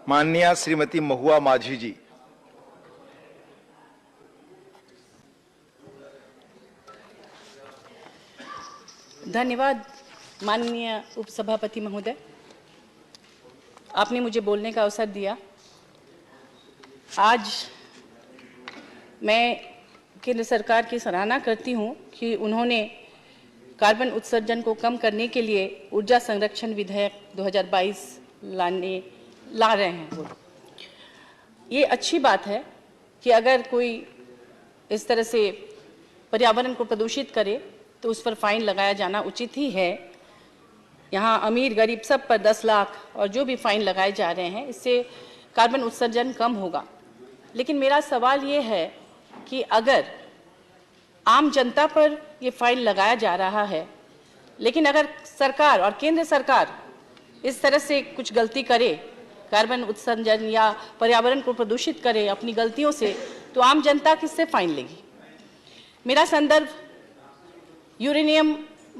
माननीय श्रीमती महुआ माझी जी। धन्यवाद माननीय उपसभापति महोदय, आपने मुझे बोलने का अवसर दिया। आज मैं केंद्र सरकार की सराहना करती हूं कि उन्होंने कार्बन उत्सर्जन को कम करने के लिए ऊर्जा संरक्षण विधेयक 2022 ला रहे हैं। ये अच्छी बात है कि अगर कोई इस तरह से पर्यावरण को प्रदूषित करे तो उस पर फाइन लगाया जाना उचित ही है। यहाँ अमीर गरीब सब पर 10 लाख और जो भी फाइन लगाए जा रहे हैं, इससे कार्बन उत्सर्जन कम होगा। लेकिन मेरा सवाल ये है कि अगर आम जनता पर ये फाइन लगाया जा रहा है, लेकिन अगर सरकार और केंद्र सरकार इस तरह से कुछ गलती करे, कार्बन उत्सर्जन या पर्यावरण को प्रदूषित करे अपनी गलतियों से, तो आम जनता किससे फाइन लेगी? मेरा संदर्भ यूरेनियम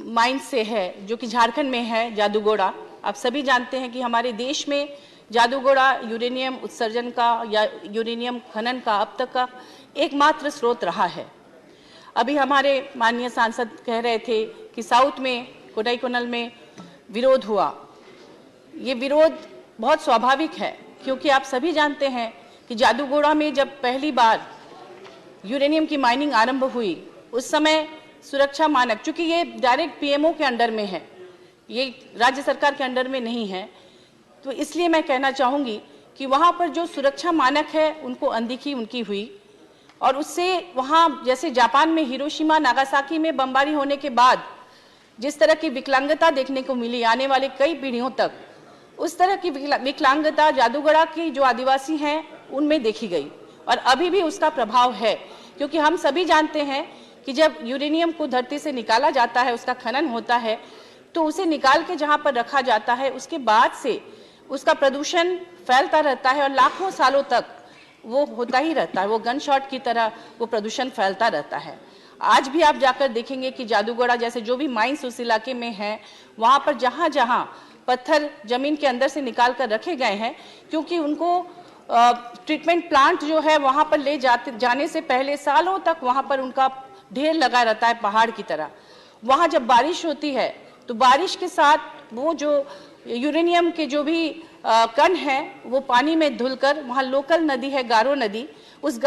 माइन से है, जो कि झारखंड में है, जादूगोड़ा। आप सभी जानते हैं कि हमारे देश में जादूगोड़ा यूरेनियम उत्सर्जन का या यूरेनियम खनन का अब तक का एकमात्र स्रोत रहा है। अभी हमारे माननीय सांसद कह रहे थे कि साउथ में कोडाईकनाल में विरोध हुआ। ये विरोध बहुत स्वाभाविक है, क्योंकि आप सभी जानते हैं कि जादूगोड़ा में जब पहली बार यूरेनियम की माइनिंग आरंभ हुई, उस समय सुरक्षा मानक, चूंकि ये डायरेक्ट पीएमओ के अंडर में है, ये राज्य सरकार के अंडर में नहीं है, तो इसलिए मैं कहना चाहूँगी कि वहाँ पर जो सुरक्षा मानक है उनको अनदेखी उनकी हुई। और उससे वहाँ जैसे जापान में हिरोशिमा नागासाकी में बमबारी होने के बाद जिस तरह की विकलांगता देखने को मिली आने वाले कई पीढ़ियों तक, उस तरह की विकलांगता जादूगोड़ा की जो आदिवासी हैं उनमें देखी गई और अभी भी उसका प्रभाव है। क्योंकि हम सभी जानते हैं कि जब यूरेनियम को धरती से निकाला जाता है, उसका खनन होता है, तो उसे निकाल के जहाँ पर रखा जाता है, उसके बाद से उसका प्रदूषण फैलता रहता है और लाखों सालों तक वो होता ही रहता है। वो गन शॉट की तरह वो प्रदूषण फैलता रहता है। आज भी आप जाकर देखेंगे कि जादूगोड़ा जैसे जो भी माइंस उस इलाके में हैं, वहाँ पर जहाँ जहाँ पत्थर जमीन के अंदर से निकाल कर रखे गए हैं, क्योंकि उनको ट्रीटमेंट प्लांट जो है वहाँ पर ले जाने से पहले सालों तक वहाँ पर उनका ढेर लगा रहता है पहाड़ की तरह। वहाँ जब बारिश होती है तो बारिश के साथ वो जो यूरेनियम के जो भी कण हैं वो पानी में धुलकर, वहाँ लोकल नदी है गारो नदी, उस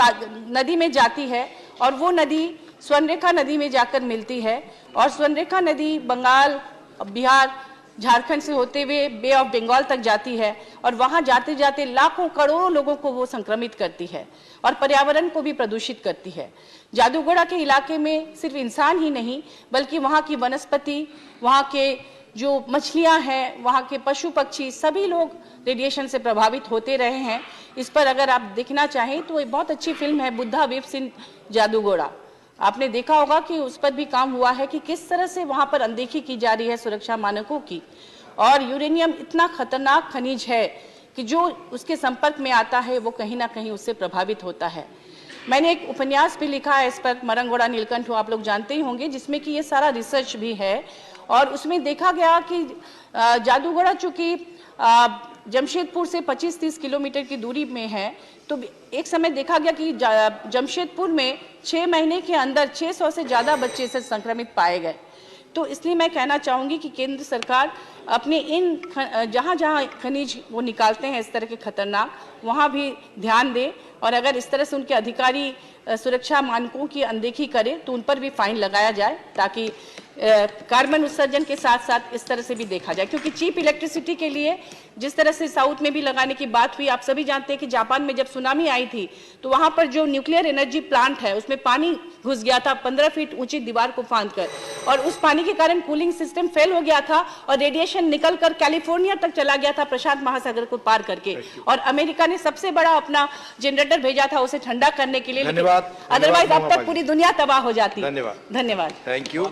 नदी में जाती है और वो नदी स्वर्णरेखा नदी में जाकर मिलती है। और स्वर्णरेखा नदी बंगाल, बिहार, झारखंड से होते हुए बे ऑफ बंगाल तक जाती है और वहाँ जाते जाते लाखों करोड़ों लोगों को वो संक्रमित करती है और पर्यावरण को भी प्रदूषित करती है। जादूगोड़ा के इलाके में सिर्फ इंसान ही नहीं, बल्कि वहाँ की वनस्पति, वहाँ के जो मछलियाँ हैं, वहाँ के पशु पक्षी, सभी लोग रेडिएशन से प्रभावित होते रहे हैं। इस पर अगर आप देखना चाहें तो एक बहुत अच्छी फिल्म है बुद्धा वेव सिंह जादूगोड़ा। आपने देखा होगा कि उस पर भी काम हुआ है कि किस तरह से वहाँ पर अनदेखी की जा रही है सुरक्षा मानकों की। और यूरेनियम इतना खतरनाक खनिज है कि जो उसके संपर्क में आता है वो कहीं ना कहीं उससे प्रभावित होता है। मैंने एक उपन्यास भी लिखा है इस पर, मरंगोड़ा नीलकंठ, आप लोग जानते ही होंगे, जिसमें कि ये सारा रिसर्च भी है। और उसमें देखा गया कि जादूगोड़ा चूँकि जमशेदपुर से 25-30 किलोमीटर की दूरी में है, तो एक समय देखा गया कि जमशेदपुर में 6 महीने के अंदर 600 से ज़्यादा बच्चे से संक्रमित पाए गए। तो इसलिए मैं कहना चाहूँगी कि केंद्र सरकार अपने इन जहाँ जहाँ खनिज वो निकालते हैं इस तरह के खतरनाक, वहाँ भी ध्यान दे और अगर इस तरह से उनके अधिकारी सुरक्षा मानकों की अनदेखी करें तो उन पर भी फाइन लगाया जाए, ताकि कार्बन उत्सर्जन के साथ साथ इस तरह से भी देखा जाए। क्योंकि चीप इलेक्ट्रिसिटी के लिए जिस तरह से साउथ में भी लगाने की बात हुई, आप सभी जानते हैं कि जापान में जब सुनामी आई थी तो वहाँ पर जो न्यूक्लियर एनर्जी प्लांट है उसमें पानी घुस गया था 15 फीट ऊंची दीवार को फांद कर, और उस पानी के कारण कूलिंग सिस्टम फेल हो गया था और रेडिएशन निकल कर कैलिफोर्निया तक चला गया था प्रशांत महासागर को पार करके। और अमेरिका ने सबसे बड़ा अपना जनरेटर भेजा था उसे ठंडा करने के लिए, अदरवाइज अब तक पूरी दुनिया तबाह हो जाती। धन्यवाद। धन्यवाद। Thank you.